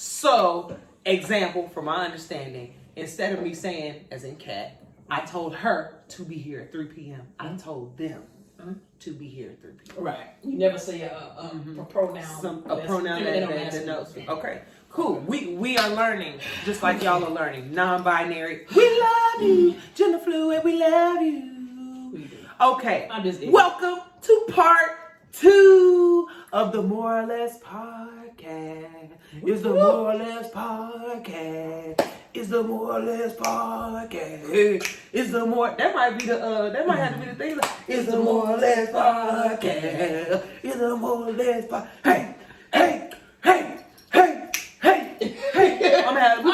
So, example, from my understanding, instead of me saying, as in cat, I told her to be here at 3 p.m. I told them to be here at 3 p.m. Right. You never say a pronoun. A pronoun that denotes. Okay. Cool. We are learning, just like y'all are learning. Non-binary. We love you. Gender fluid. We love you. Okay. Welcome to part 2 of the More or Less podcast. It's the More or Less podcast. It's the More or Less podcast. It's the more. That might be the. That might have to be the thing. It's the More or Less podcast. It's the More or Less podcast. Hey, hey, hey. Hey, I'm having. Hey.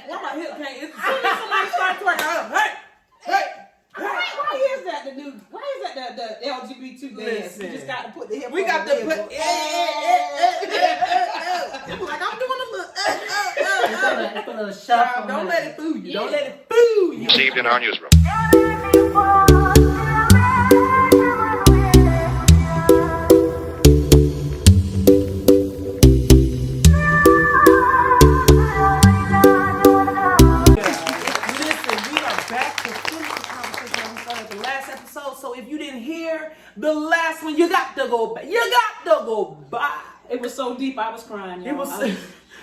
Why my hip can't? It's as soon as somebody starts twerking. Hey. Why is that the new? Why is that the LGBT dance? You just got to put the hip. We got to put. Like I'm doing a little. It's a little shuffle. Don't let it fool you. Don't let it fool you. Received in our newsroom. So if you didn't hear the last one, you got to go back. You got to go back. It was so deep, I was crying. It was.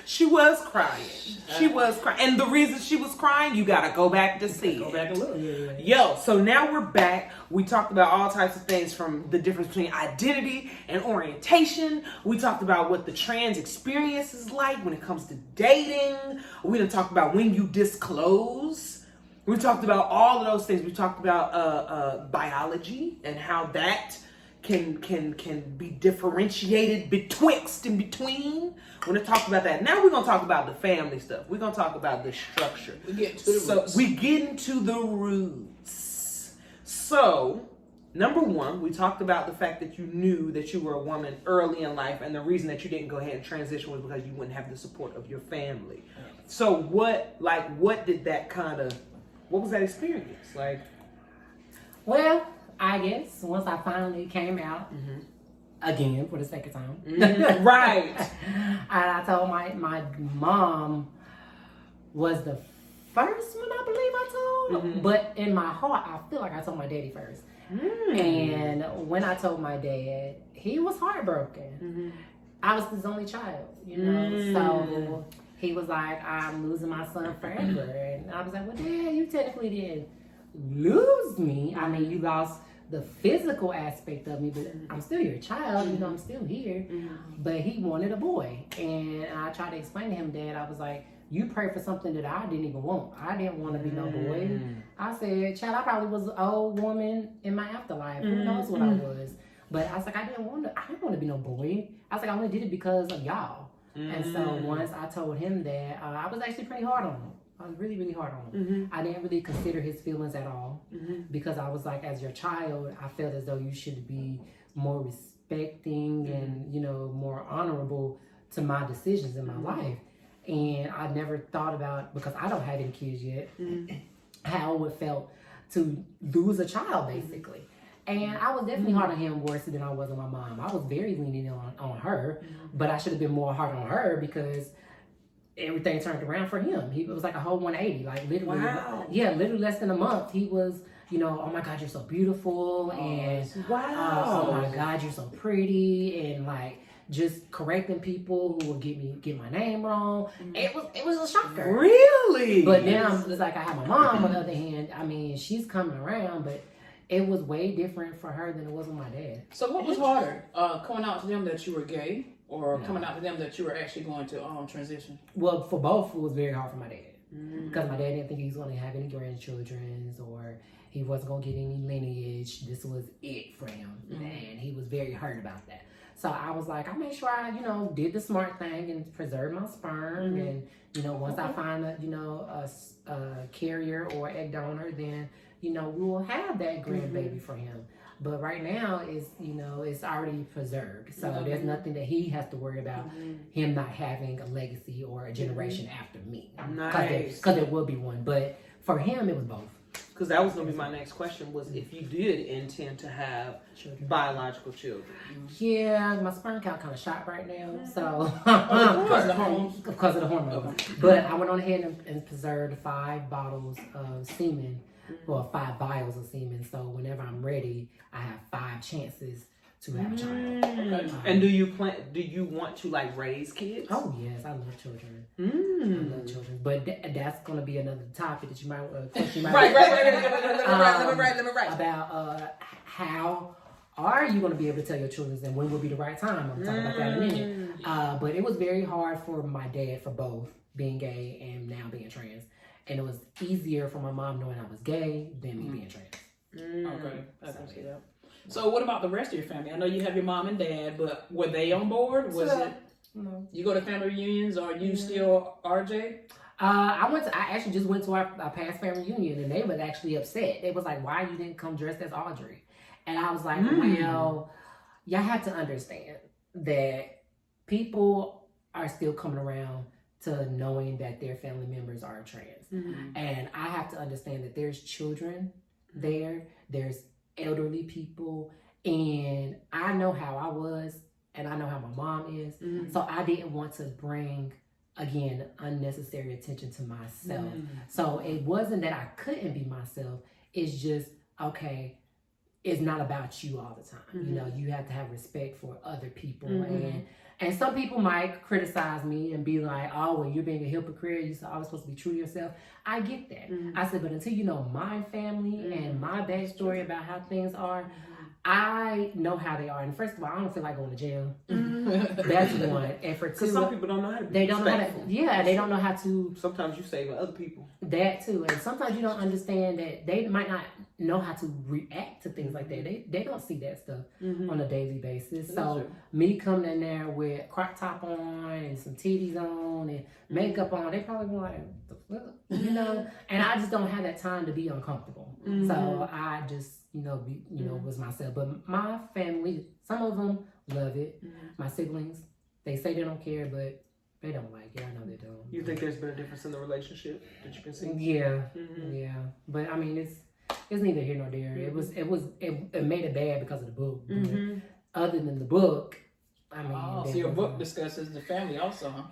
She was crying. She was crying, and the reason she was crying, you gotta go back to see. Go back and look. Yo, so now we're back. We talked about all types of things, from the difference between identity and orientation. We talked about what the trans experience is like when it comes to dating. We done talked about when you disclose. We talked about all of those things. We talked about biology and how that can be differentiated betwixt and between. We're gonna talk about that. Now we're gonna talk about the family stuff. We're gonna talk about the structure. We get to the roots. We get into the roots. So, number one, we talked about the fact that you knew that you were a woman early in life, and the reason that you didn't go ahead and transition was because you wouldn't have the support of your family. So what did that what was that experience like? Well, I guess once I finally came out, again for the second time, right? I told my mom was the first one I believe I told, but in my heart I feel like I told my daddy first. And when I told my dad, he was heartbroken. I was his only child, so he was like, I'm losing my son forever. And I was like, well, Dad, you technically didn't lose me. I mean, you lost the physical aspect of me, but I'm still your child, I'm still here. But he wanted a boy. And I tried to explain to him, Dad, I was like, you prayed for something that I didn't even want. I didn't want to be no boy. I said, child, I probably was an old woman in my afterlife. Who knows what I was? But I was like, I didn't want to be no boy. I was like, I only did it because of y'all. And so once I told him that, I was actually pretty hard on him. I was really, really hard on him. I didn't really consider his feelings at all because I was like, as your child, I felt as though you should be more respecting and, more honorable to my decisions in my life. And I never thought about, because I don't have any kids yet, how it would felt to lose a child, basically. And I was definitely hard on him worse than I was on my mom. I was very lenient on her, but I should have been more hard on her because everything turned around for him. It was like a whole 180, like literally. Wow. Yeah, literally less than a month. He was, oh my God, you're so beautiful, and oh my God, you're so pretty, and like just correcting people who will get my name wrong. It was a shocker. Really? But now it's like I have my mom on the other hand. I mean, she's coming around, but it was way different for her than it was with my dad. So what was harder, coming out to them that you were gay, or coming out to them that you were actually going to transition? Well, for both, it was very hard for my dad. Because my dad didn't think he was going to have any grandchildren, or he wasn't going to get any lineage. This was it for him. And he was very hurt about that. So I was like, I made sure I, did the smart thing and preserved my sperm. And, once I find a carrier or egg donor, then, we will have that grandbaby for him. But right now, it's already preserved. So there's nothing that he has to worry about, him not having a legacy or a generation after me. Nice. Because there will be one. But for him, it was both. because that was going to be my next question, was if you did intend to have biological children. Yeah, my sperm count kind of shot right now, so Because of the hormones. Because of the hormones. But I went on ahead and preserved 5 bottles of semen, or 5 vials of semen. So whenever I'm ready, I have 5 chances to have a child. And do you want to like raise kids? Oh yes, I love children. I love children, but that's going to be another topic that you might question. Right. Let me write. About how are you going to be able to tell your children, and when will be the right time? I'm talking about that in a minute. But it was very hard for my dad, for both being gay and now being trans, and it was easier for my mom knowing I was gay than me being trans. Okay, I can see that. So what about the rest of your family? I know you have your mom and dad, but were they on board? Was it? No. You go to family reunions, or you still RJ? I actually just went to our past family reunion, and they was actually upset. They was like, "Why you didn't come dressed as Audrey?" And I was like, "Well, y'all have to understand that people are still coming around to knowing that their family members are trans, and I have to understand that there's children there, there's elderly people, and I know how I was, and I know how my mom is, so I didn't want to bring, again, unnecessary attention to myself. So it wasn't that I couldn't be myself, it's just, okay, it's not about you all the time. You know, you have to have respect for other people, and some people might criticize me and be like, "Oh, well, you're being a hypocrite. You're always supposed to be true to yourself." I get that. I said, but until you know my family and my backstory about how things are, I know how they are. And first of all, I don't feel like going to jail. That's one. And for two, because some people don't know how to be they don't know how to. respectful. Yeah, they don't know how to. Sometimes you save other people. That too, and sometimes you don't understand that they might not know how to react to things like that. They don't see that stuff on a daily basis. So me coming in there with crop top on and some titties on and makeup on, they probably be like, "The fuck?" You know. And I just don't have that time to be uncomfortable. So I just was myself. But my family, some of them love it. My siblings, they say they don't care, but they don't like it. I know they don't. You think there's been a difference in the relationship that you can see? Yeah, yeah. But I mean, it's neither here nor there. It made it bad because of the book. But other than the book, I mean. So your book discusses the family also, huh?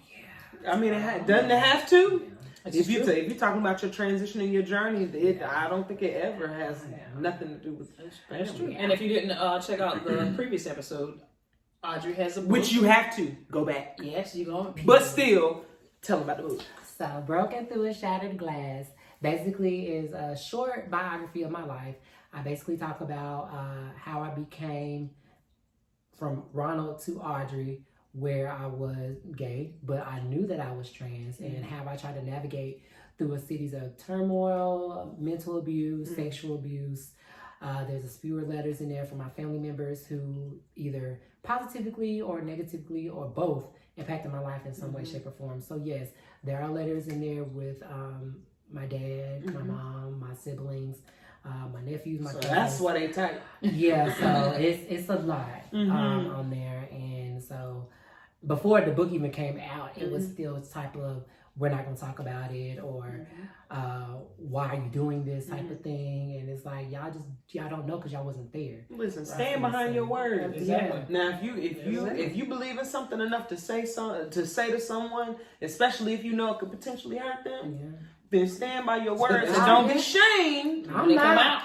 Yeah. I mean, doesn't it have to? Yeah. If you're talking about your transition and your journey, I don't think it ever has nothing to do with That's true. And if you didn't check out the previous episode, Audrey has a book. Which you have to go back. Yes, you're going. But still, tell them about the book. So, Broken Through a Shattered Glass basically is a short biography of my life. I basically talk about how I became from Ronald to Audrey, where I was gay, but I knew that I was trans, and how I tried to navigate through a series of turmoil, mental abuse, sexual abuse. There's a few letters in there from my family members who either positively or negatively or both impacted my life in some way, shape, or form. So yes, there are letters in there with my dad, my mom, my siblings, my nephews, my cousins. That's why they type. Yeah, so it's a lot on there. And so before the book even came out, it was still a type of, we're not going to talk about it, or why are you doing this type of thing. And it's like, y'all don't know because y'all wasn't there. Listen, stand behind your words. Exactly. Now, if you believe in something enough to say to someone, especially if you know it could potentially hurt them, then stand by your words and don't be shamed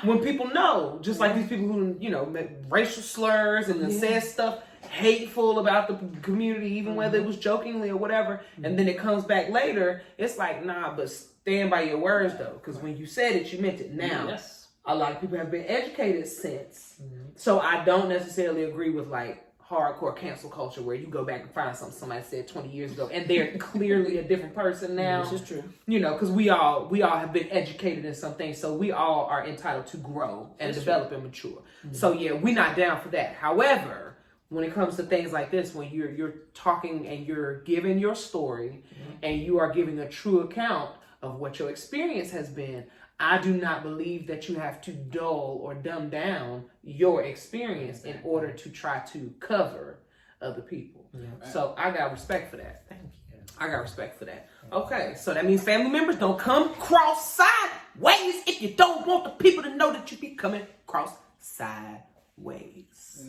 when people know. Just like these people who make racial slurs and said stuff hateful about the community, even whether it was jokingly or whatever, and then it comes back later. It's like, nah, but stand by your words though, because when you said it, you meant it. Now, a lot of people have been educated since, so I don't necessarily agree with like hardcore cancel culture where you go back and find something somebody said 20 years ago and they're clearly a different person now. This is true. Because we all have been educated in some things, so we all are entitled to grow and develop and mature. So yeah, we're not down for that. However, when it comes to things like this, when you're talking and you're giving your story and you are giving a true account of what your experience has been, I do not believe that you have to dull or dumb down your experience in order to try to cover other people. So I got respect for that. Thank you. I got respect for that. Okay, so that means family members don't come cross sideways. shit. You don't want the people to know that you be coming across sideways.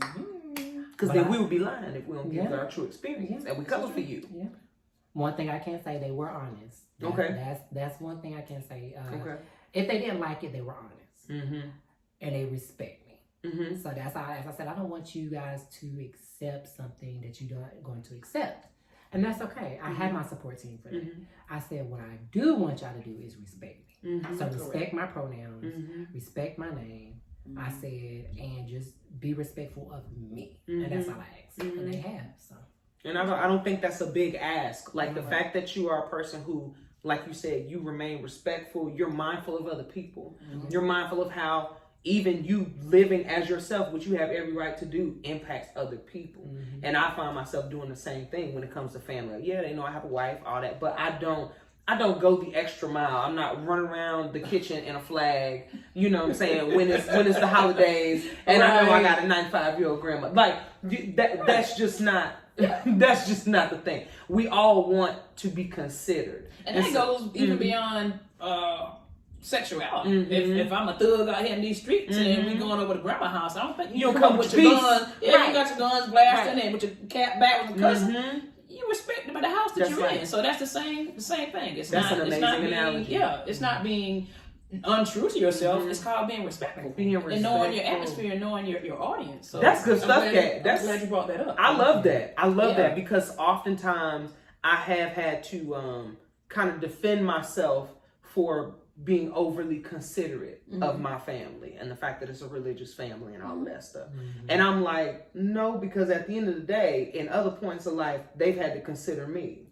Because then we would be lying if we don't give our true experience. And we cover for you. Yeah. One thing I can say, they were honest. That's one thing I can say. If they didn't like it, they were honest. And they respect me. So that's how, as I said, I don't want you guys to accept something that you're not going to accept. And that's okay. I have my support team for that. I said, what I do want y'all to do is respect me. So respect my pronouns, respect my name. I said, and just be respectful of me. And that's all I asked. And they have, so. And I don't think that's a big ask. Like the fact that you are a person who, like you said, you remain respectful. You're mindful of other people. You're mindful of how even you living as yourself, which you have every right to do, impacts other people. And I find myself doing the same thing when it comes to family. Yeah, they know I have a wife, all that, but I don't go the extra mile. I'm not running around the kitchen in a flag, you know what I'm saying, when it's the holidays and I know I got a 95-year-old grandma. Like that's just not the thing. We all want to be considered. And that goes even beyond sexuality. If I'm a thug out here in these streets and we going over to grandma's house, I don't think you come with your guns. Yeah, you got your guns blasting and with your cap back with your cousin. You respect them at the house that you're in. So that's the same thing. It's an amazing analogy. It's not being untrue to yourself. It's called being respectful. And knowing your atmosphere and knowing your audience. So that's good stuff, Kat. I'm glad you brought that up. I love that. I love that because oftentimes I have had to kind of defend myself for being overly considerate of my family and the fact that it's a religious family and all of that stuff. And I'm like, no, because at the end of the day, in other points of life, they've had to consider me.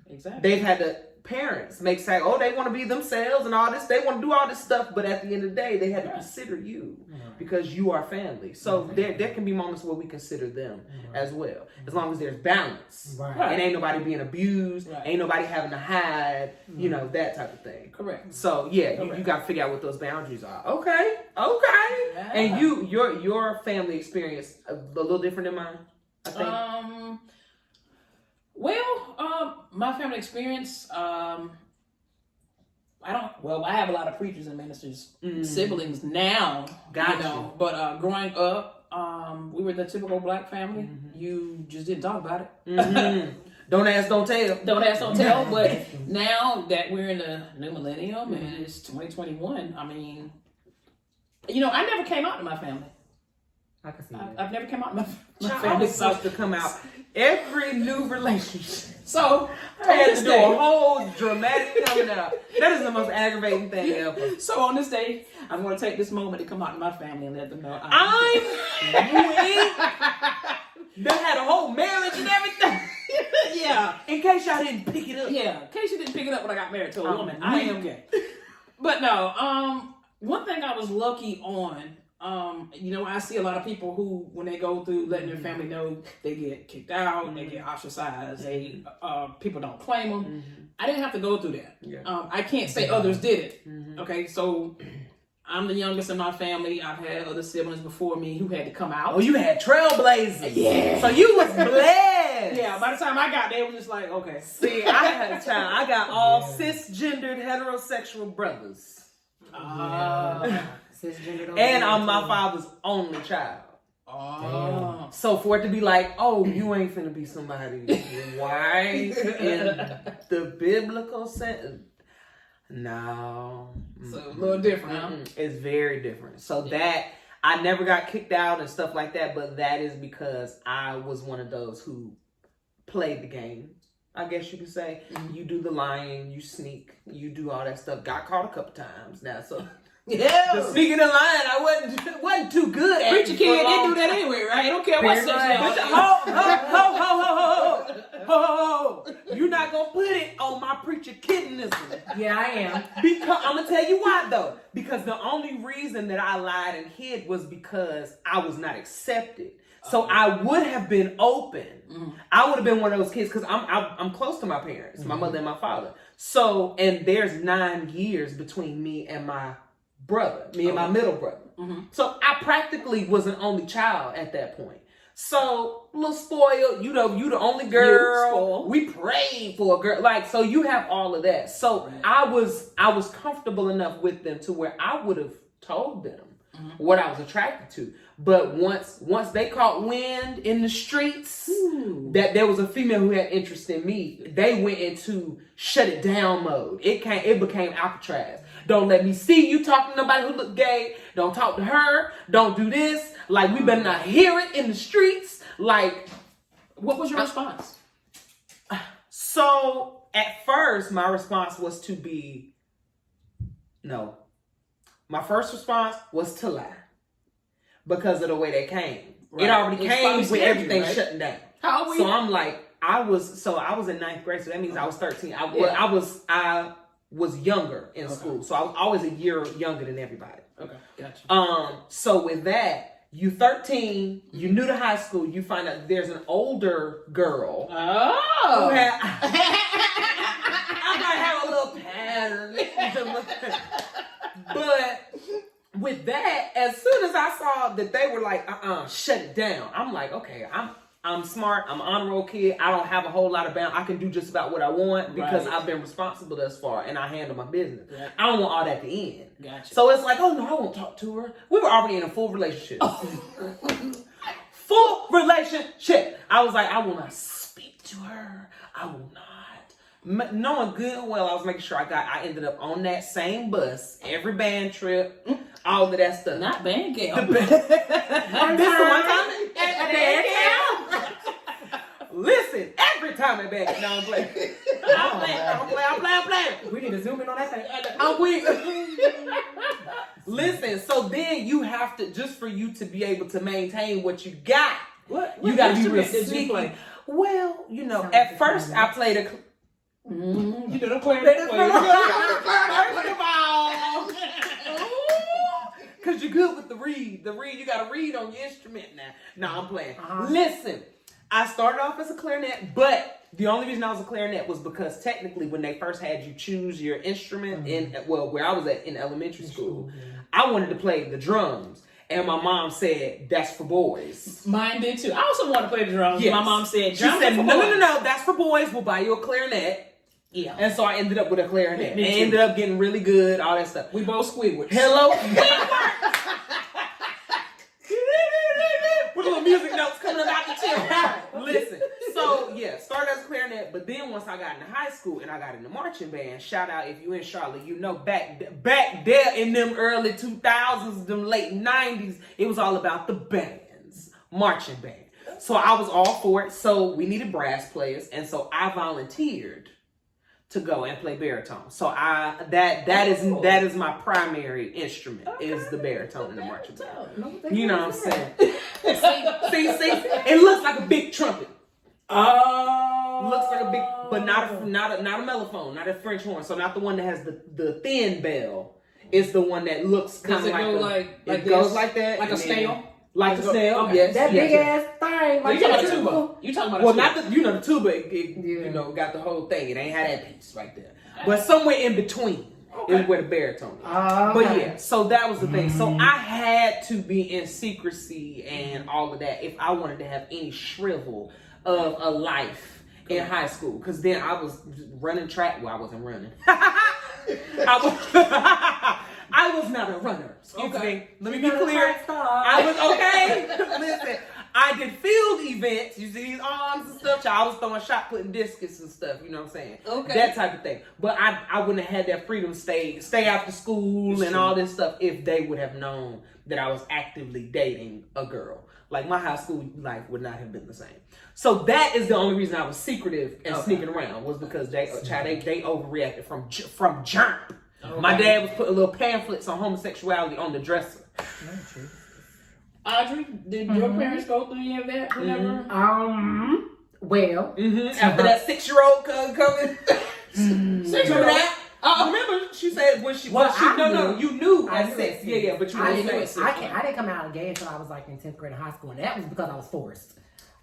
Exactly. They've had to, parents make say, oh, they want to be themselves and all this. They want to do all this stuff. But at the end of the day, they had to consider you because you are family. So there can be moments where we consider them as well. As long as there's balance. And ain't nobody being abused. Ain't nobody having to hide, you know, that type of thing. Correct. So you got to figure out what those boundaries are. Okay. Yeah. And your family experience a little different than mine, I think. My family experience, I have a lot of preachers and ministers, siblings now, but growing up, we were the typical black family. You just didn't talk about it. Don't ask, don't tell. Don't ask, don't tell. But now that we're in the new millennium and it's 2021, I mean, you know, I never came out to my family. I can see that. I've never come out to my I family. was supposed to come out every new relationship. So I had to do a whole dramatic coming out. That is the most aggravating thing ever. So on this day, I'm going to take this moment to come out to my family and let them know They had a whole marriage and everything. Yeah. In case y'all didn't pick it up. Yeah. In case you didn't pick it up when I got married to a woman, I am gay. But no, one thing I was lucky on, you know, I see a lot of people who, when they go through letting their family know, they get kicked out, they get ostracized, people don't claim them. I didn't have to go through that. I can't say others did it. Okay, so I'm the youngest in my family. I've had other siblings before me who had to come out. Oh, you had trailblazers. Yeah. So you was blessed. Yeah, by the time I got there, it was just like, okay. See, I had a child. I got all cisgendered heterosexual brothers. And I'm my father's only child. So for it to be like, oh, you ain't finna be somebody white in the biblical sense. No. So a little different, huh? It's very different. So that, I never got kicked out and stuff like that, but that is because I was one of those who played the game. I guess you could say. You do the lying, you sneak, you do all that stuff. Got caught a couple times now, so... Yeah, the sneaking and lying, I wasn't too good at. Preacher kid, they do that anyway, right? I don't care what sex ho. You're not gonna put it on my preacher kidnism. Yeah, I am. Because I'm gonna tell you why though. Because the only reason that I lied and hid was because I was not accepted. So I would have been open. I would have been one of those kids because I'm close to my parents, my mother and my father. So, and there's 9 years between me and my brother, and my middle brother. So I practically was an only child at that point. So, a little spoiled, you the only girl. We prayed for a girl. Like, so you have all of that. So I was comfortable enough with them to where I would have told them what I was attracted to. But once they caught wind in the streets that there was a female who had interest in me, they went into shut it down mode. It became Alcatraz. Don't let me see you talking to nobody who look gay. Don't talk to her. Don't do this. Like, we better not hear it in the streets. Like, what was your response? So at first, my response was to be no. My first response was to lie. Because of the way they came. Right. It already came with everything shutting down. How old were you? So I'm like, I was in 9th grade, so that means I was 13. I was younger in school. So I was always a year younger than everybody. Okay, gotcha. So with that, you 13, you new to high school, you find out there's an older girl. Oh. Who I might have a little pattern. But with that, as soon as I saw that they were like, shut it down, I'm like, okay, I'm smart, I'm an honor roll kid, I don't have a whole lot of bounds, I can do just about what I want because I've been responsible thus far and I handle my business. Yeah. I don't want all that to end. Gotcha. So it's like, oh no, I won't talk to her. We were already in a full relationship. Full relationship. I was like, I will not speak to her. I will not. Knowing good and well, I was making sure I ended up on that same bus every band trip, all of that stuff. Not band camp. This the one time at band camp. Listen, every time at band camp. No, I'm playing. I'm playing. We need to zoom in on that thing. I'm weak. Listen, so then you have to, just for you to be able to maintain what you got, you got to be real sneaky. Well, at first I played a... You did a clarinet. Because you're good with the reed. You got to read on your instrument now. No, I'm playing. Listen, I started off as a clarinet, but the only reason I was a clarinet was because technically when they first had you choose your instrument where I was at in elementary school, I wanted to play the drums. And my mom said, that's for boys. Mine did too. I also want to play the drums. Yes. My mom said, no, that's for boys. We'll buy you a clarinet. Yeah. And so I ended up with a clarinet. And ended up getting really good, all that stuff. We both Squidwards. Hello. With little music notes coming up out the chill. Listen. So, started as a clarinet, but then once I got into high school and I got into marching band, shout out if you in Charlotte, back there in them early 2000s, them late 90s, it was all about the bands, marching band. So I was all for it. So we needed brass players, and so I volunteered to go and play baritone. So that is my primary instrument, is the baritone in the marching band. You know what I'm saying? See, it looks like a big trumpet. Oh, looks like a big, but not a mellophone, not a French horn. So not the one that has the thin bell. It's the one that looks kind of like it goes like that, like a snail. Like a snail, okay. Yes. That big ass thing. Like you talking about a tuba? You talking about a tuba? Not the tuba. It got the whole thing. It ain't had that piece right there. But somewhere in between is where the baritone is. But so that was the thing. So I had to be in secrecy and all of that if I wanted to have any shrivel of a life in high school. Because then I was running track. Well, I wasn't running. I was not a runner. Excuse me. Let me be clear. I was okay. Listen, I did field events. You see these arms and stuff. I was throwing shot putting discus and stuff. You know what I'm saying? Okay. That type of thing. But I wouldn't have had that freedom to stay after school and all this stuff if they would have known that I was actively dating a girl. Like my high school life would not have been the same. So that is the only reason I was secretive and sneaking around was because they overreacted from jump. Okay. My dad was putting little pamphlets on homosexuality on the dresser. Audrey, did your parents go through any of that? Whenever? Well, after that 6-year-old coming, remember that? Remember she said when she you knew at 6. Yeah, but you didn't say. I didn't come out gay until I was like in 10th grade of high school, and that was because I was forced.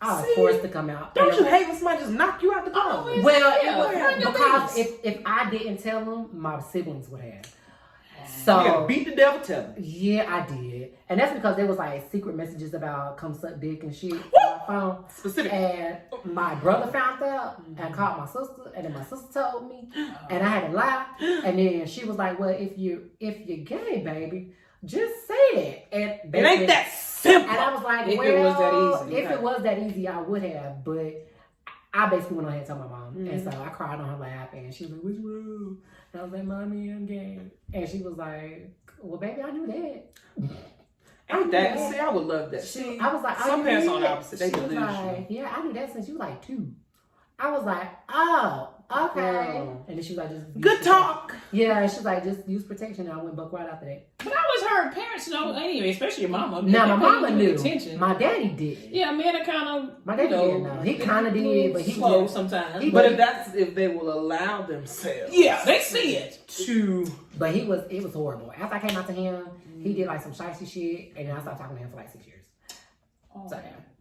I was forced to come out. Don't you hate when somebody just knock you out the car? Well, it was because if I didn't tell them, my siblings would have. So you gotta beat the devil to him. Yeah, I did. And that's because there was like secret messages about come suck dick and shit on my phone. Specific. And my brother found out and called my sister, and then my sister told me, and I had to lie. And then she was like, "Well, if you're gay, baby, just say that." And it ain't that simple. And I was like, If "Well, it was that easy, if it was that easy, I would have." But I basically went on ahead and told my mom, and so I cried on her lap, and she was like, "What's wrong?" And I was like, "Mommy, I'm gay," and she was like, "Well, baby, I knew that." Ain't that? See, I would love that. I was like, some parents on the opposite. They delusional. Like, yeah, I knew that since you was like 2. I was like, oh, okay. Girl. And then she was like, just good talk. Yeah, she was like, just use protection. And I went buck right after that. But I always heard parents know anyway, especially your mama. Now my mama knew. Attention. My daddy did. Yeah, men are kind of. My daddy didn't know. He kind of did, but he slow was sometimes. But if they will allow themselves. Yeah, they see it. But it was horrible. After I came out to him, he did like some shicey shit, and then I stopped talking to him for like 6 years.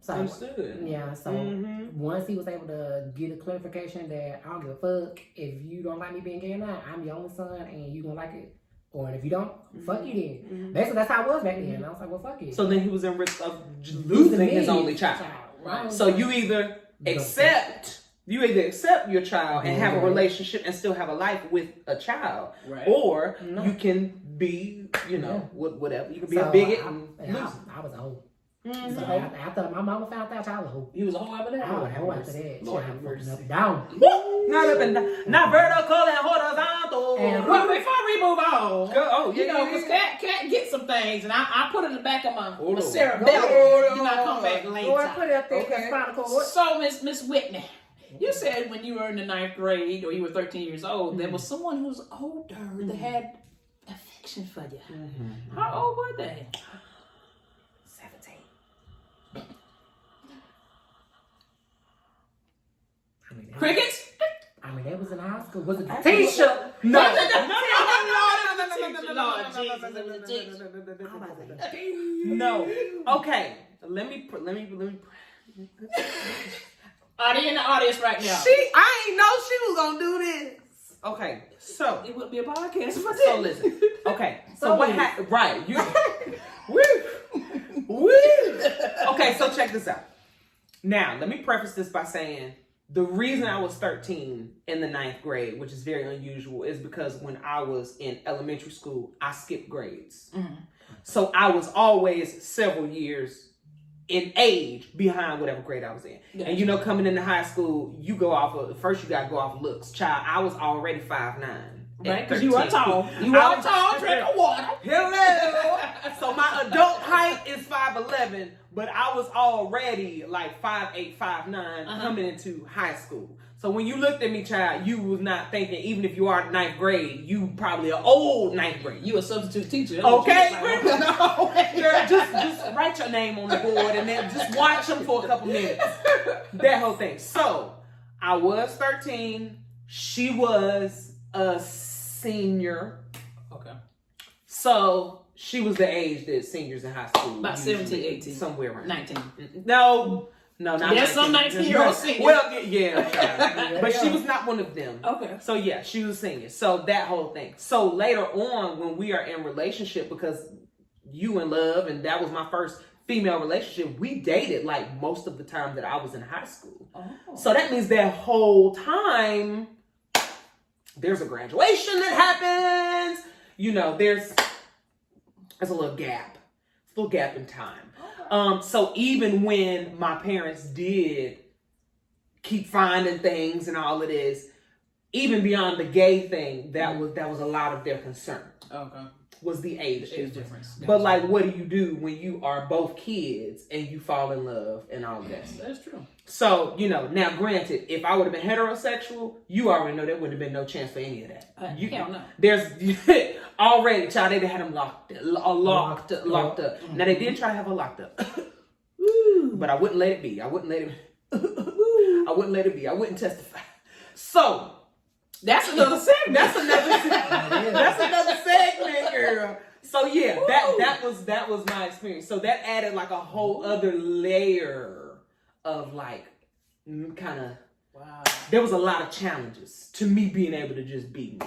So understood. Yeah, so once he was able to get a clarification that I don't give a fuck if you don't like me being gay or not, I'm your only son and you gonna like it. Or if you don't, fuck you then. Basically, that's how it was back then. I was like, well, fuck it. So then he was in risk of losing his only child. Right. So you either accept your child and have a relationship and still have a life with a child, or you can be, whatever. You can be a bigot. I was a hoe. So after my mama found out, I was a hoe. You was a hoe after that? I was a hoe after that. Lord have mercy. Up and down. Not up and down. Not vertical and horizontal. Well, before we move on, because Cat get some things, and I put it in the back of my cerebellum. You not come back later. Go and put it up there. So, Miss Whitney, you said when you were in the 9th grade or you were 13 years old, there was someone who was older that had affection for you. How old were they? 17. Crickets? I mean, that was in high school. Was it the teacher? No. No. Okay. Let me. Are they in the audience right now? I ain't know she was gonna do this. Okay, so it would be a podcast. So listen. Okay, so what happened? Right, you. Woo. Okay, so check this out. Now, let me preface this by saying the reason I was 13 in the 9th grade, which is very unusual, is because when I was in elementary school, I skipped grades. So I was always several years in age behind whatever grade I was in. Gotcha. And coming into high school, you go off of, first you got to go off of looks. Child, I was already 5'9". Right, because you are tall. You are tall, drink of water. Hello. So my adult height is 5'11", but I was already like 5'8", 5'9", coming into high school. So when you looked at me, child, you was not thinking, even if you are 9th grade, you probably an old 9th grade. You a substitute teacher. Okay. Girl, just write your name on the board and then just watch them for a couple minutes. That whole thing. So I was 13. She was a senior. Okay. So she was the age that seniors in high school. About 17, 18. Somewhere around. 19. No, not there's some 19-year-old seniors. Well, yeah. But she was not one of them. Okay. So yeah, she was a senior. So that whole thing. So later on, when we are in relationship, because you in love, and that was my first female relationship, we dated like most of the time that I was in high school. Oh. So that means that whole time, there's a graduation that happens. There's a little gap. A little gap in time. So even when my parents did keep finding things and all of this, even beyond the gay thing, that was a lot of their concern. Okay. Was the age difference. But like, what do you do when you are both kids and you fall in love and all of that stuff? That's true. So, now granted, if I would have been heterosexual, you already know there wouldn't have been no chance for any of that. Hell no. There's already, child, they had them locked up. Now they did try to have her locked up. But I wouldn't let it be. I wouldn't let it be. I wouldn't testify. So, that's another segment. That's another segment, girl. So yeah, that was my experience. So that added like a whole other layer of like kind of. Wow. There was a lot of challenges to me being able to just be me.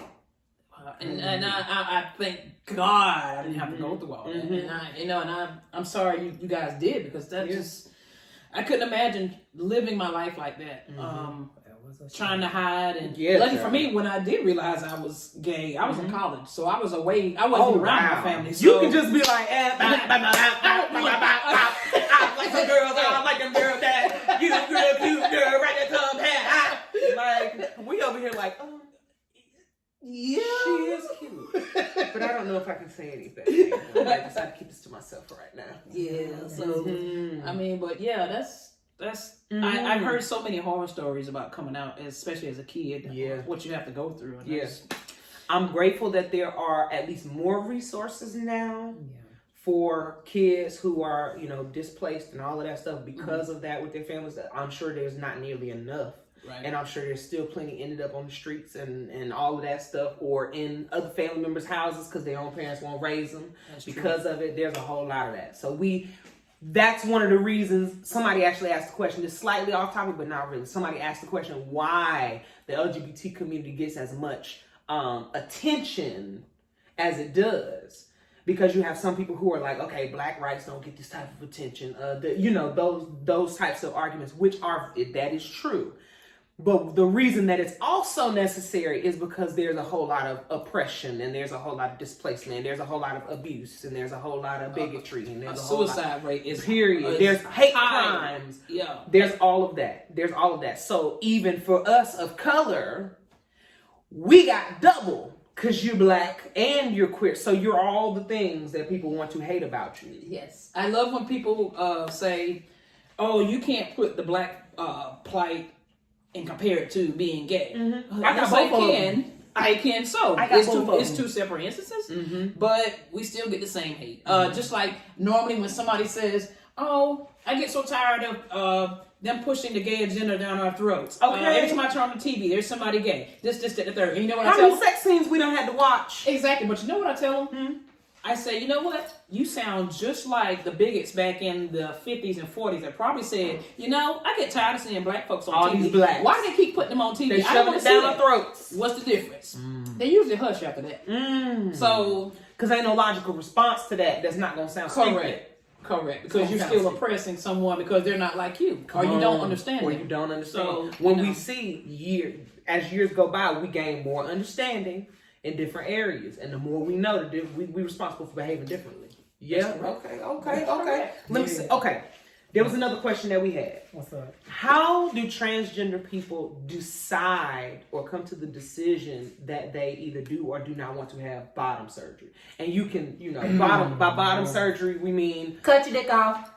And I thank God I didn't have to go through all that. And I'm sorry you guys did, because that just, I couldn't imagine living my life like that. Trying to hide, and lucky for me, when I did realize I was gay, I was in college, so I was away. I wasn't around my family. So you can just be like, I like the girls, I like them girls that you girl, cute girl, right there, come hat. Like we over here, like, oh, yeah, she is cute, but I don't know if I can say anything. I decided to keep this to myself for right now. Yeah. So I mean, but yeah, that's. I've heard so many horror stories about coming out, especially as a kid. Yeah, what you have to go through. Yes, I'm grateful that there are at least more resources now for kids who are, displaced and all of that stuff because of that with their families. I'm sure there's not nearly enough. Right. And I'm sure there's still plenty ended up on the streets and all of that stuff, or in other family members' houses because their own parents won't raise them. That's because true. Of it. There's a whole lot of that. So that's one of the reasons somebody actually asked the question. It's slightly off topic, but not really. Somebody asked the question why the LGBT community gets as much attention as it does. Because you have some people who are like, okay, black rights don't get this type of attention. Those types of arguments, that is true. But the reason that it's also necessary is because there's a whole lot of oppression, and there's a whole lot of displacement, and there's a whole lot of abuse, and there's a whole lot of bigotry, and there's a suicide rate is period. There's hate crimes. Yeah. There's all of that. So even for us of color, we got double, because you're black and you're queer. So you're all the things that people want to hate about you. Yes. I love when people say, oh, you can't put the black plight and compare it to being gay. I can. So it's two separate instances, but we still get the same hate. Just like normally when somebody says, "Oh, I get so tired of them pushing the gay agenda down our throats." Okay. Every time I turn on the TV, there's somebody gay. This, that, the third. And you know what I tell them? How many sex scenes we don't have to watch? Exactly. But you know what I tell them? I say, you know what? You sound just like the bigots back in the 50s and 40s that probably said, I get tired of seeing black folks on TV. All these blacks. Why do they keep putting them on TV? They shoving it down our throats. What's the difference? They usually hush after that. So, because ain't no logical response to that. That's not going to sound correct. Because you're still oppressing someone because they're not like you. Or you don't understand them. Or you don't understand. So, when we see as years go by, we gain more understanding in different areas, and the more we know, we're responsible for behaving differently. Yeah. Okay. Let me see. Okay. There was another question that we had. What's up? How do transgender people decide or come to the decision that they either do or do not want to have bottom surgery? And you can, by bottom surgery, we mean cut your dick off.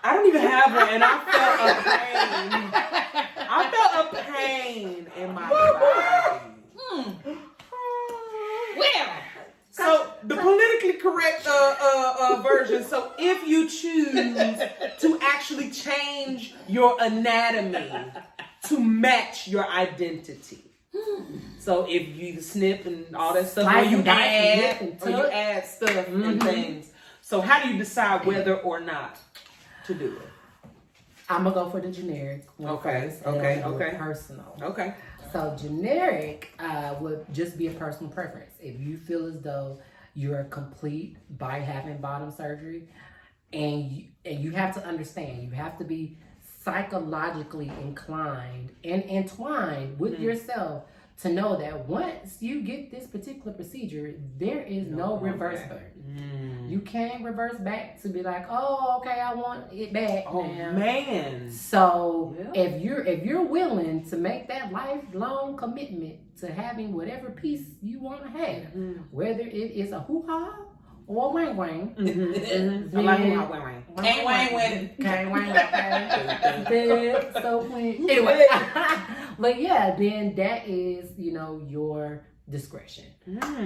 I don't even have one, and I felt a pain in my body. Well, so the politically correct version. So if you choose to actually change your anatomy to match your identity, so if you snip and all that stuff, or you add stuff and things. So how do you decide whether or not to do it? I'm gonna go for the generic one first. Okay. Personal. Okay. So generic would just be a personal preference. If you feel as though you're complete by having bottom surgery, and you have to understand, you have to be psychologically inclined and entwined with yourself to know that once you get this particular procedure, there is no reverse back. You can't reverse back to be like, oh, okay, I want it back now. Man. So if you're willing to make that lifelong commitment to having whatever piece you want to have, whether it is a hoo-ha or a wang-wang, I like wang-wang. Can't wang, so clean. Anyway, but yeah, then that is, your discretion.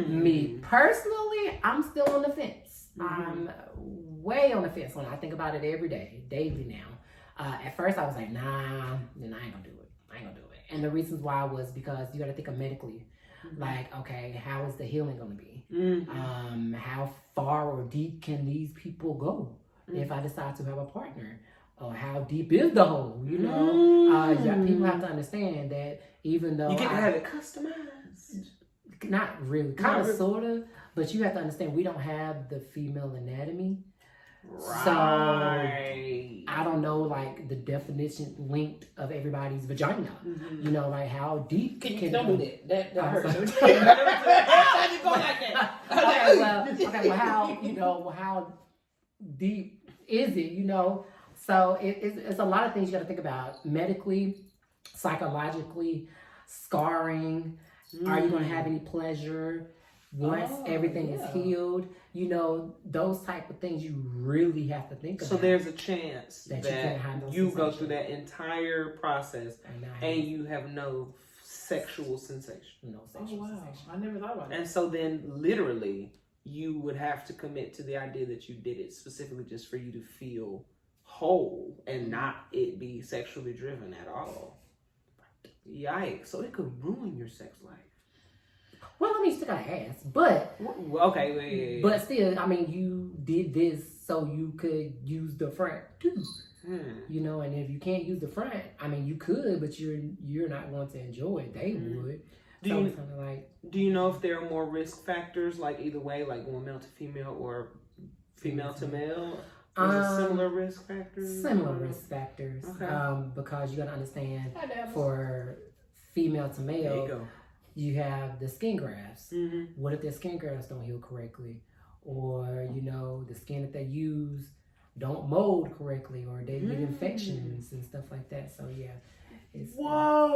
Me personally, I'm still on the fence. I'm way on the fence when I think about it every day, daily now. At first I was like, nah, then I ain't gonna do it. And the reasons why was because you gotta think of medically. Like, okay, how is the healing gonna be? How far or deep can these people go if I decide to have a partner? or how deep is the hole, you know? People have to understand that even though you get to have it customized. Not really, kind of, sort of, but you have to understand we don't have the female anatomy. Right. So I don't know like the definition linked of everybody's vagina. You know, like how deep can don't do that. That hurts. Okay, well, how deep is it? You know, so it's a lot of things you got to think about medically, psychologically, scarring. Are you going to have any pleasure once everything is healed? You know, those type of things you really have to think about. So there's a chance that you go through that entire process and you have no sexual sensation. No sexual sensation. I never thought about that. And so then literally you would have to commit to the idea that you did it specifically just for you to feel whole and not it be sexually driven at all. Yikes. So it could ruin your sex life. Well, I mean, you still got ass, but... Okay, wait. But still, I mean, you did this so you could use the front, too. You know, and if you can't use the front, I mean, you could, but you're not going to enjoy it. They would. Do you know if there are more risk factors, like either way, like going male to female or female to male? Similar risk factors? Similar risk factors. Okay. Because you got to understand, for female to male... There you go. You have the skin grafts. What if their skin grafts don't heal correctly? Or, you know, the skin that they use don't mold correctly, or they get infections and stuff like that. So, yeah. It's a lot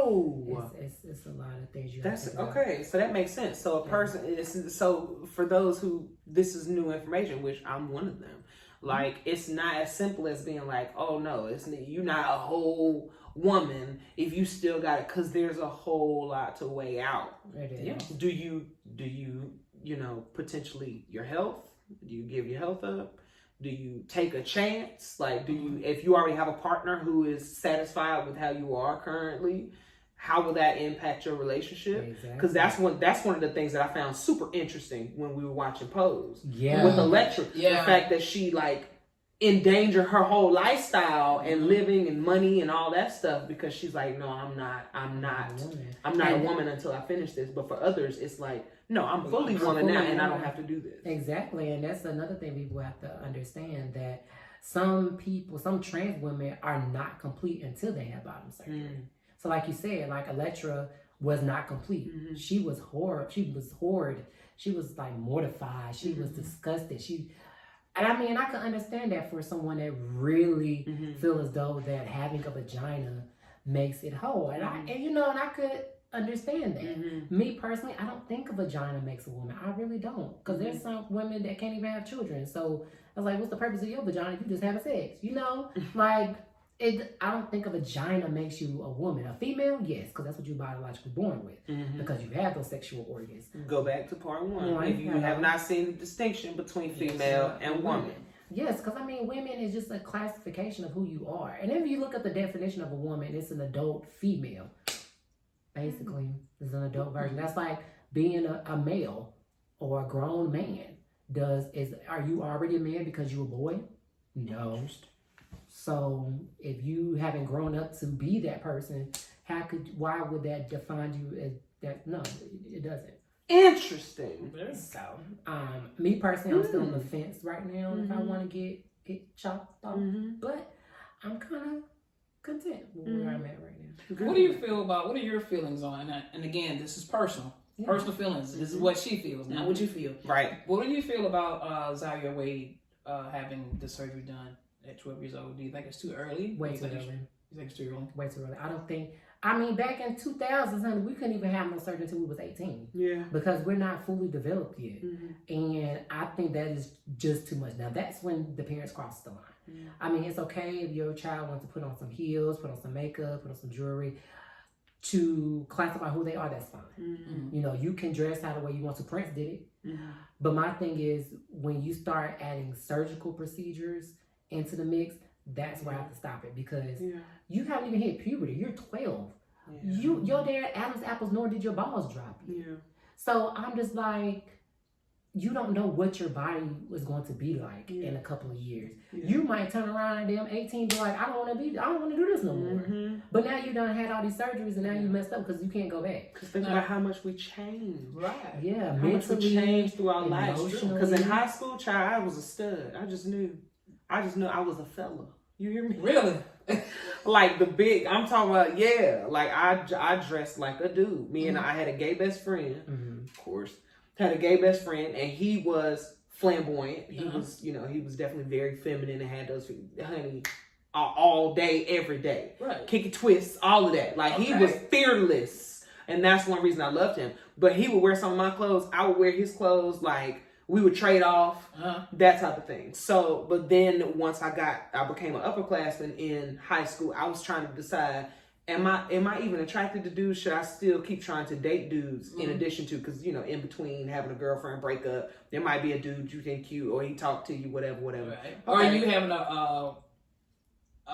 of things you have to think about. Okay, so that makes sense. So a person, so for those who, this is new information, which I'm one of them, like, it's not as simple as being like, oh no, you're not a whole woman if you still got it, because there's a whole lot to weigh out. Yeah. Do you you know, potentially your health? Do you give your health up? Do you take a chance? Like, if you already have a partner who is satisfied with how you are currently, how will that impact your relationship? Because that's one of the things that I found super interesting when we were watching Pose. Yeah. With Electra. Yeah. The fact that she like endangered her whole lifestyle and living and money and all that stuff because she's like, no, I'm not a woman until I finish this. But for others, it's like, no, I'm fully woman now and I don't have to do this. Exactly. And that's another thing people have to understand, that some trans women are not complete until they have bottom surgery. So like you said, like Electra was not complete. She was horrid. She was like mortified. She was disgusted. And I mean, I can understand that for someone that really feel as though that having a vagina makes it whole. And I could understand that. Me personally, I don't think a vagina makes a woman. I really don't. Because there's some women that can't even have children. So I was like, what's the purpose of your vagina if you just having sex? You know? Like, I don't think a vagina makes you a woman. A female, yes, because that's what you're biologically born with. Because you have those sexual organs. Go back to part one. If you have not seen the distinction between female and woman. Yes, because I mean, women is just a classification of who you are. And if you look at the definition of a woman, it's an adult female. Basically, it's an adult version. That's like being a male or a grown man. Are you already a man because you're a boy? No. So if you haven't grown up to be that person, why would that define you as that? No, it doesn't. Interesting. So, me personally, I'm still on the fence right now if I want to get chopped off, but I'm kind of content with where I'm at right now. What do you feel about? What are your feelings on? And again, this is personal. Yeah. Personal feelings. This is what she feels, not what you feel. Right. What do you feel about Zaire Wade having the surgery done at 12 years old? Do you think it's too early? Way too early. You think it's too early? Way too early. I don't think. I mean, back in 2000, honey, we couldn't even have no surgery until we was 18. Yeah. Because we're not fully developed yet. And I think that is just too much. Now, that's when the parents cross the line. I mean, it's okay if your child wants to put on some heels, put on some makeup, put on some jewelry to classify who they are. That's fine. You know, you can dress how the way you want to. Prince did it. But my thing is, when you start adding surgical procedures into the mix, that's where I have to stop it, because you haven't even hit puberty. You're 12. Your dad Adam's apples, nor did your balls drop you. So I'm just like, you don't know what your body was going to be like in a couple of years. You might turn around at them 18 and be like, I don't want to do this no more. But now you done had all these surgeries and now you messed up because you can't go back. Because think about how much we changed. Right. Yeah, how much we changed through our lives. Because in emotionally. high school, child, I was a stud. I just knew I was a fella. You hear me? Really? Like the big, I'm talking about, like I dressed like a dude. Me and I had a gay best friend, of course. Had a gay best friend, and he was flamboyant. He was, he was definitely very feminine and had those, honey, all day, every day. Right. Kick and twists, all of that. Like, he was fearless. And that's one reason I loved him. But he would wear some of my clothes. I would wear his clothes. Like, we would trade off, that type of thing. So, but then once I became an upperclassman in high school, I was trying to decide, am I even attracted to dudes? Should I still keep trying to date dudes in addition to, because, in between having a girlfriend breakup, there might be a dude you think cute or he talked to you, whatever. Right. Okay. Or are you having a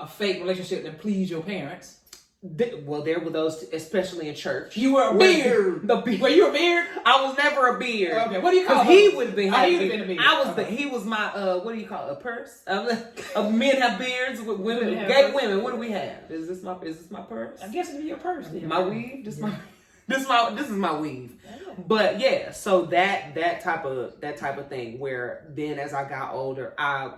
fake relationship that please your parents? Well, there were those, especially in church. You were a beard. Were you a beard? I was never a beard. Okay, what do you call it? He would have been. He would have been a beard. He was my what do you call it? A purse? Men have beards with women. Gay women. What do we have? Is this my purse? I guess it'd be your purse. My weave. This is my weave. But yeah, so that type of thing. Where then as I got older, I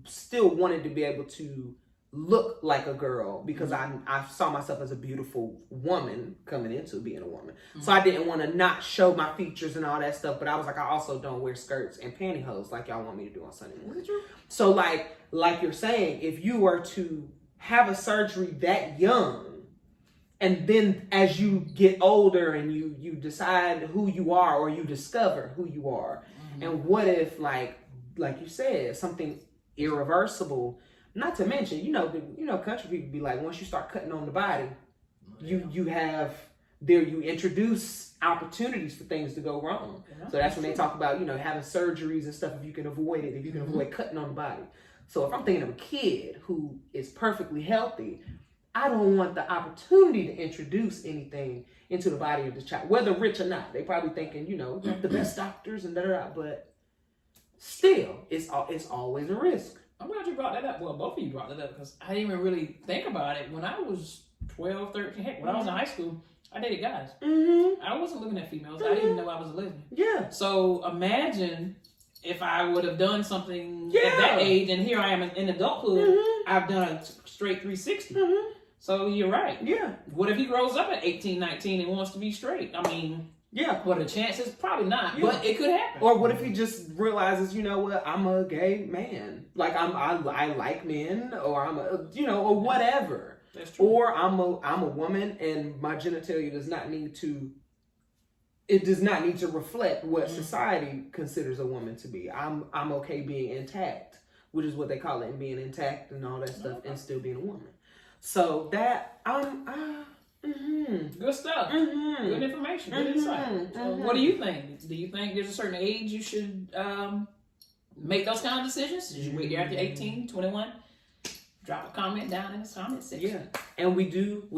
still wanted to be able to look like a girl because I saw myself as a beautiful woman coming into being a woman. So I didn't want to not show my features and all that stuff, but I was like, I also don't wear skirts and pantyhose like y'all want me to do on Sunday morning. So like you're saying, if you were to have a surgery that young, and then as you get older and you decide who you are or you discover who you are, and what if like you said, something irreversible. Not to mention, country people be like, once you start cutting on the body, you introduce opportunities for things to go wrong. Yeah, so that's when they talk about, having surgeries and stuff if you can avoid it, if you can avoid cutting on the body. So if I'm thinking of a kid who is perfectly healthy, I don't want the opportunity to introduce anything into the body of the child, whether rich or not. They probably thinking, the best doctors and da-da-da, but still, it's always a risk. I'm glad you brought that up. Well, both of you brought that up because I didn't even really think about it. When I was 12, 13, heck, when I was in high school, I dated guys. I wasn't looking at females. I didn't even know I was a lesbian. Yeah. So imagine if I would have done something at that age, and here I am in adulthood, I've done a straight 360. So you're right. Yeah. What if he grows up at 18, 19 and wants to be straight? I mean... Yeah, what are the chances? Probably not, but it could happen. Or what if he just realizes, I'm a gay man. Like I like men, or I'm or whatever. That's true. Or I'm a woman, and my genitalia does not need to reflect what society considers a woman to be. I'm okay being intact, which is what they call it, and being intact and all that stuff, and still being a woman. So that good stuff. Good information. Good insight. So what do you think? Do you think there's a certain age you should make those kind of decisions? Should you wait there after 18, 21? Drop a comment down in the comment section. Yeah. And we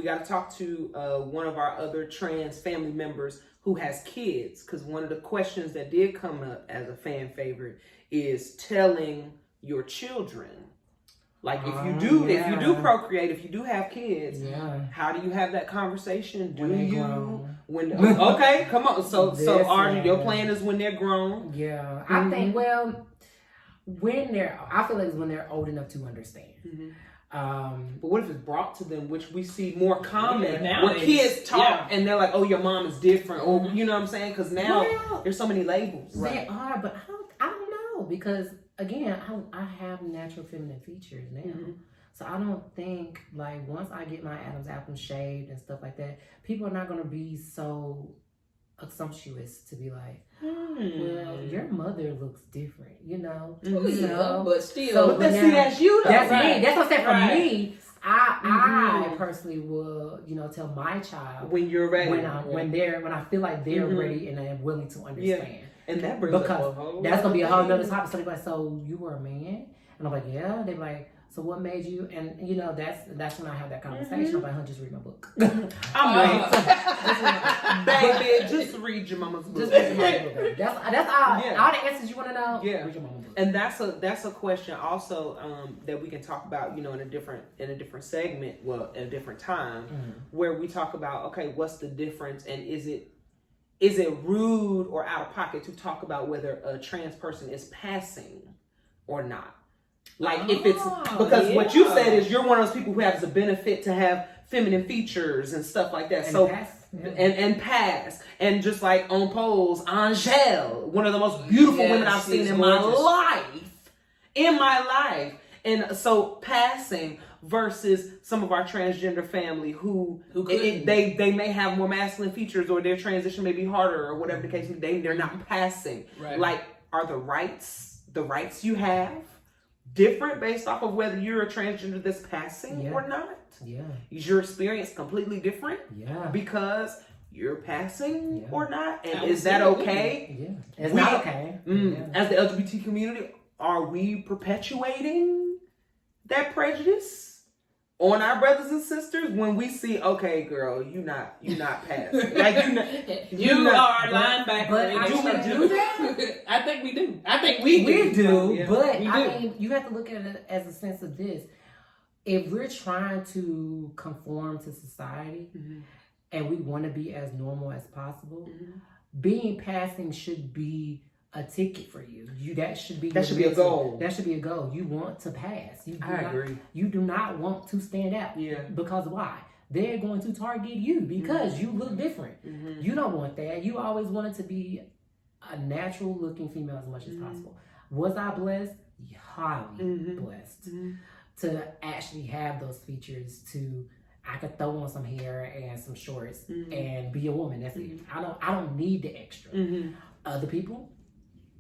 got to talk to one of our other trans family members who has kids, because one of the questions that did come up as a fan favorite is telling your children. Like if you do procreate, if you do have kids, how do you have that conversation? Okay, come on. So Audrey, your plan is when they're grown. Yeah, I think I feel like it's when they're old enough to understand. But what if it's brought to them, which we see more common when kids talk and they're like, "Oh, your mom is different," or you know what I'm saying? Because now there's so many labels. They are, but I don't know because. Again, I have natural feminine features now. So I don't think, like, once I get my Adam's apple shaved and stuff like that, people are not going to be so assumptuous to be like, well, your mother looks different, but still. That's you, though. That's me. That's what I said for me. I personally will, tell my child when you're ready, when I feel like they're ready and I'm willing to understand. Yeah. And that brings because that's gonna be a whole nother topic. So they're like, "So you were a man?" And I'm like, "Yeah." They're like, So what made you? And that's when I have that conversation. I'm like, just read my book. I'm ready. Baby, just read your mama's book. Just read your mama's book. Baby. That's all. Yeah. All the answers you want to know. Yeah. Read your mama's book. And that's a question also that we can talk about, in a different segment, at a different time, where we talk about, okay, what's the difference, and is it rude or out of pocket to talk about whether a trans person is passing or not? Like if it's because what you said is you're one of those people who has a benefit to have feminine features and stuff like that. And pass. Yeah. And pass. And just like on polls, Angèle, one of the most beautiful women I've seen in my life. And so passing versus some of our transgender family who they may have more masculine features, or their transition may be harder, or whatever the case may be. They're not passing. Right. Like, are the rights you have different based off of whether you're a transgender that's passing or not? Yeah. Is your experience completely different? Yeah. Because you're passing or not? And is that okay? Yeah. It's not okay. As the LGBT community, are we perpetuating that prejudice on our brothers and sisters when we see, okay, girl, you not passing. Like you are a linebacker. But do we do that? I think we do. I think we do. Yeah. But I mean, you have to look at it as a sense of this. If we're trying to conform to society and we want to be as normal as possible, being passing should be a ticket for you. That should be a goal. That should be a goal. You want to pass. I agree. You do not want to stand out. Yeah. Because why? They're going to target you because you look different. You don't want that. You always wanted to be a natural looking female as much as possible. Was I blessed? Highly blessed to actually have those features. I could throw on some hair and some shorts and be a woman. That's it. I don't need the extra. Other people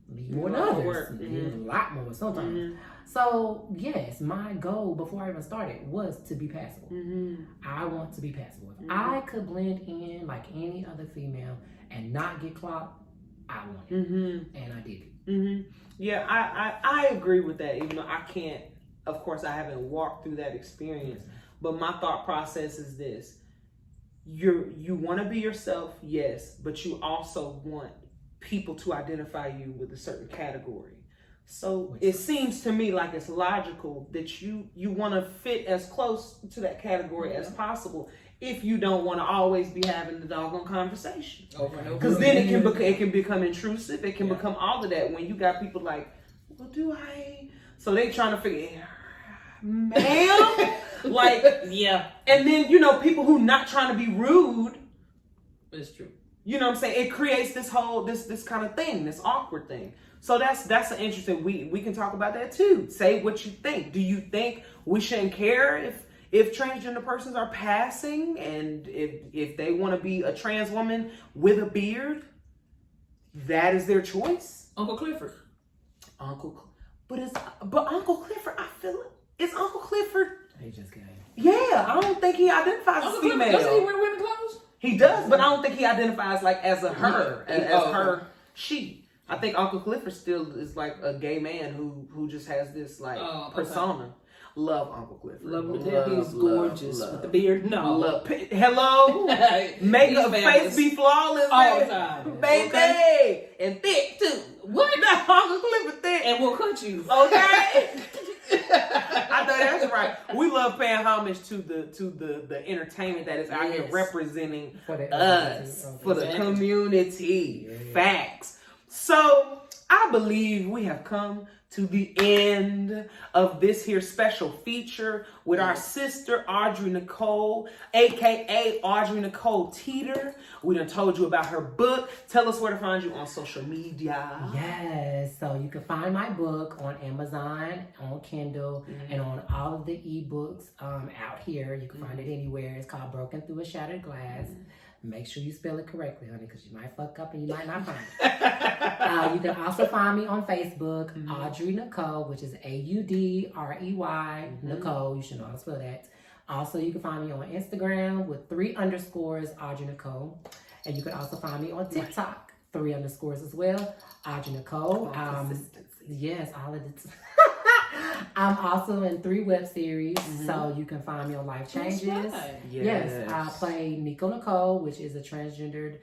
need more than others. A lot more sometimes. So yes, my goal before I even started was to be passable. I want to be passable. If I could blend in like any other female and not get clocked, I want it. And I did it. Yeah, I agree with that. Even though I can't, of course, I haven't walked through that experience. But my thought process is this: you want to be yourself, yes, but you also want people to identify you with a certain category. So it seems to me like it's logical that you want to fit as close to that category as possible, if you don't want to always be having the doggone conversation. Because then it can become intrusive. It can become all of that when you got people like, well, do I? So they trying to figure, ma'am, like, and then people who not trying to be rude. It's true. You know what I'm saying? It creates this whole this kind of thing, this awkward thing. So that's an interesting. We can talk about that too. Say what you think. Do you think we shouldn't care if transgender persons are passing, and if they want to be a trans woman with a beard, that is their choice? Uncle Clifford. But Uncle Clifford, I feel it's Uncle Clifford. He just got it. Yeah, I don't think he identifies as female. Doesn't he wear women clothes? He does, but I don't think he identifies like as a her, her, she. I think Uncle Clifford still is like a gay man who just has this like persona. Okay. Love Uncle Clifford. Love him to death. He's gorgeous with the beard. No. Hello. Make a face be flawless all the time, baby, okay. And thick too. What? Uncle Clifford thick, and we'll cut you. Okay. I know that's right. We love paying homage to the entertainment that is out here representing us for the community. Yeah. Facts. So I believe we have come to the end of this here special feature with our sister Audrey Nicole, aka Audrey Nicole Teeter. We done told you about her book. Tell us where to find you on social media. Yes, so you can find my book on Amazon, on Kindle, and on all of the ebooks out here. You can find it anywhere. It's called Broken Through a Shattered Glass. Make sure you spell it correctly, honey, because you might fuck up and you might not find it. You can also find me on Facebook, Audrey Nicole, which is AUDREY, Nicole. You should know how to spell that. Also, you can find me on Instagram with 3 underscores, Audrey Nicole. And you can also find me on TikTok, 3 underscores as well, Audrey Nicole. Yes, all of it. I'm also in 3 web series, so you can find me on Life Changes. Right. Yes, I play Audrey Nicole, which is a transgendered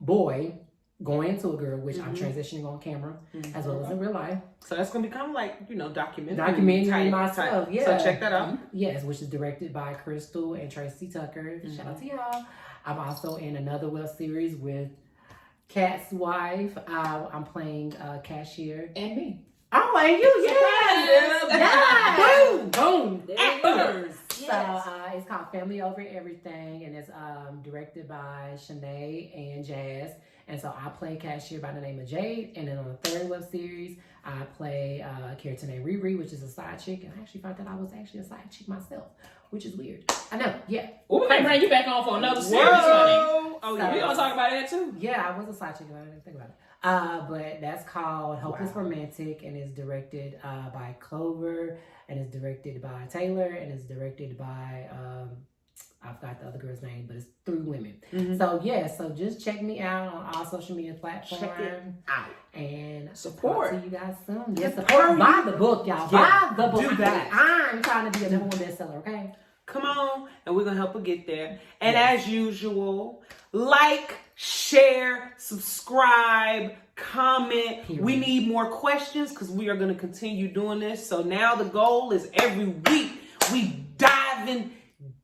boy going into a girl, which I'm transitioning on camera as well as in real life. So that's gonna become like, you know, documentary myself. Yeah. So check that out. Yes, which is directed by Crystal and Tracy Tucker. Shout out to y'all. I'm also in another web series with Kat's wife. I'm playing cashier. And me. Oh, and you, yes. Boom. There it is. So it's called Family Over Everything, and it's directed by Shanae and Jazz. And so I play cashier by the name of Jade. And then on the 3rd web series, I play Keratin Riri, which is a side chick. And I actually found that I was actually a side chick myself, which is weird. I know, yeah. We're going to bring you back on for another series, honey. Oh, yeah. We're going to talk about that too. Yeah, I was a side chick, and I didn't think about it. But that's called Hopeless Romantic, and is directed by Clover, and is directed by Taylor, and is directed by I forgot the other girl's name, but it's 3 women. So so just check me out on all social media platforms. Check it out And support. See you guys soon. Yes, support. Buy the book, y'all. Yeah, Buy the book. do that. I'm trying to be a #1 bestseller. Okay. Come on, and we're gonna help her get there. And as usual, like, share, subscribe, comment. Period. We need more questions because we are gonna continue doing this. So now the goal is every week we diving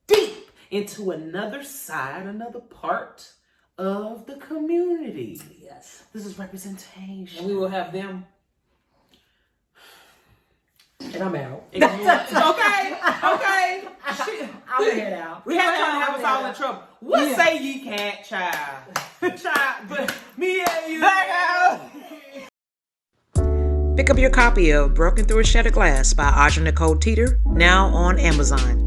deep into another side, another part of the community. Yes. This is representation. And we will have them. And I'm out. Okay. I'm gonna head out. We have trying to have us all in trouble. What say ye can't, child? Child, but me and you. Pick up your copy of Broken Through a Shattered Glass by Audrey Nicole Here, now on Amazon.